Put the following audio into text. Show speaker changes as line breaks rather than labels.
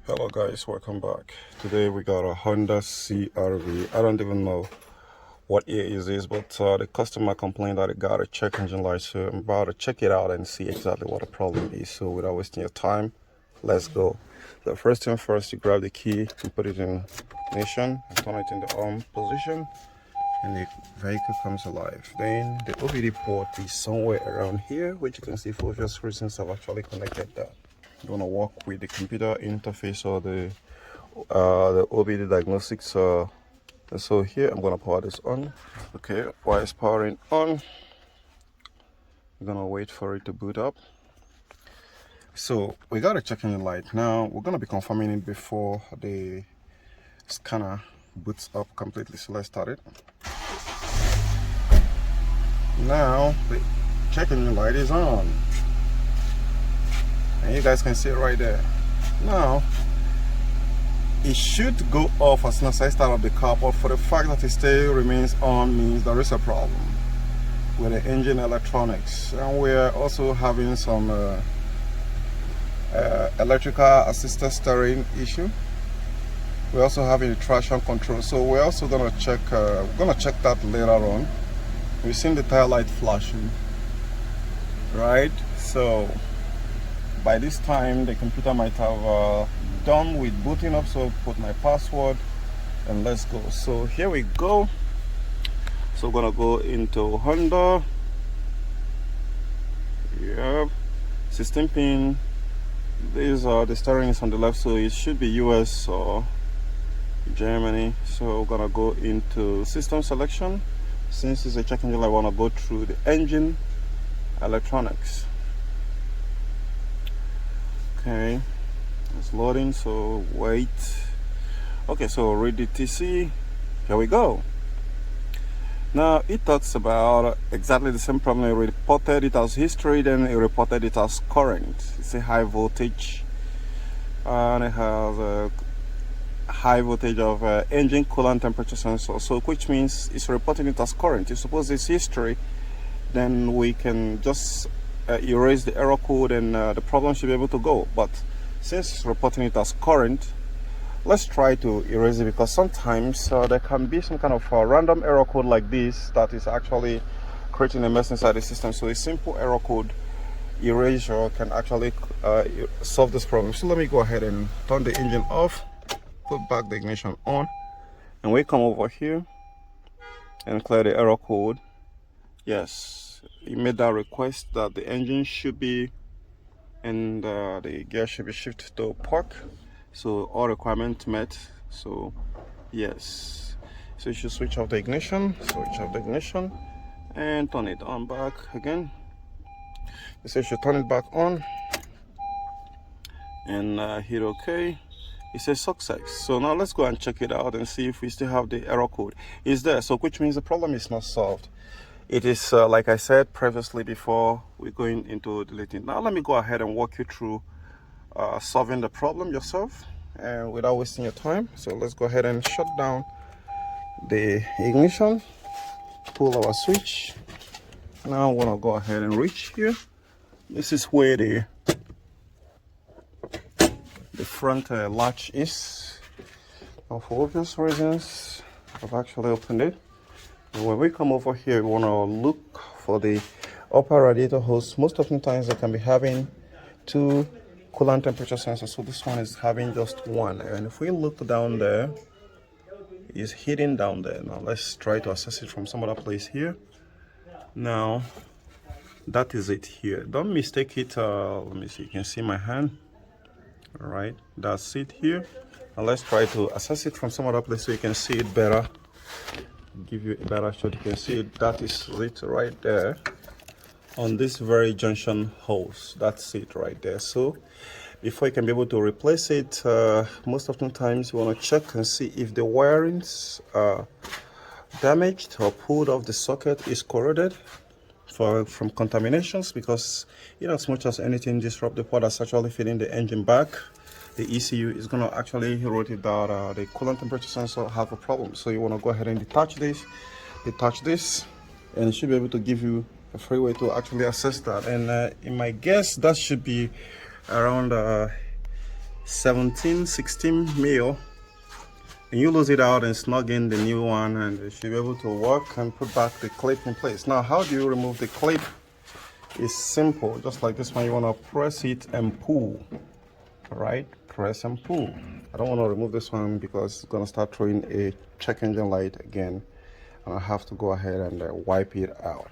Hello guys, welcome back. Today we got a Honda CRV. I don't even know what year is this, but the customer complained that it got a check engine light, so I'm about to check it out and see exactly what the problem is. So without wasting your time, let's go. The first thing first, you grab the key and put it in ignition and turn it in the on position, and the vehicle comes alive. Then the OBD port is somewhere around here, which you can see for obvious reasons I've actually connected that. You want to work with the computer interface or the OBD Diagnostics. So here I'm gonna power this on. Okay, while it's powering on, I'm gonna wait for it to boot up. So we got a check engine light. Now we're gonna be confirming it before the scanner boots up completely. So let's start it. Now the check engine light is on, and you guys can see it right there. Now it should go off as soon as I start up the car, but for the fact that it still remains on means there is a problem with the engine electronics, and we're also having some electrical assisted steering issue. We're also having a traction control, so we're also gonna check that later on. We've seen the tail light flashing, right? So by this time the computer might have done with booting up, so put my password and let's go. So here we go. So we're gonna go into Honda. Yep, 16 pin. These are the steering is on the left, so it should be US or Germany. So we're gonna go into system selection. Since it's a check engine, I want to go through the engine electronics. Okay, it's loading, so wait. Okay, so read the TC. Here we go. Now it talks about exactly the same problem. It reported it as history, then it reported it as current. It's a high voltage, and it has a high voltage of engine coolant temperature sensor, so which means it's reporting it as current. If suppose it's history, then we can just erase the error code and the problem should be able to go. But since it's reporting it as current, let's try to erase it, because sometimes there can be some kind of random error code like this that is actually creating a mess inside the system. So a simple error code erasure can actually solve this problem. So let me go ahead and turn the engine off, put back the ignition on, and we come over here and clear the error code. Yes, you made that request that the engine should be and the gear should be shifted to park, so all requirements met. So yes, so you should switch off the ignition, and turn it on back again. So you should turn it back on and hit OK. It says success. So now let's go and check it out and see if we still have the error code. It's there, so which means the problem is not solved. It is like I said previously before we're going into deleting. Now let me go ahead and walk you through solving the problem yourself and without wasting your time. So let's go ahead and shut down the ignition, pull our switch. Now I want to go ahead and reach here. This is where the front latch is. Now for obvious reasons, I've actually opened it. And when we come over here, we want to look for the upper radiator hose. Most of the times they can be having two coolant temperature sensors, so this one is having just one. And if we look down there, it's hidden down there. Now let's try to access it from some other place here. Now that is it here. Don't mistake it. Let me see, you can see my hand. All right, that's it here. Now let's try to access it from some other place so you can see it better, give you a better shot. You can see it. That is it right there on this very junction hose. That's it right there. So before you can be able to replace it, most of the times you want to check and see if the wirings are damaged or pulled off the socket, is corroded from contaminations, because as much as anything disrupt the port that's actually feeding the engine back, the ECU is going to actually rotate that the coolant temperature sensor have a problem. So you want to go ahead and detach this, and it should be able to give you a free way to actually access that. And in my guess, that should be around 17-16 mil, and you lose it out and snug in the new one, and it should be able to work and put back the clip in place. Now, how do you remove the clip? It's simple. Just like this one, you want to press it and pull. All right, press and pull. I don't want to remove this one because it's going to start throwing a check engine light again, and I have to go ahead and wipe it out.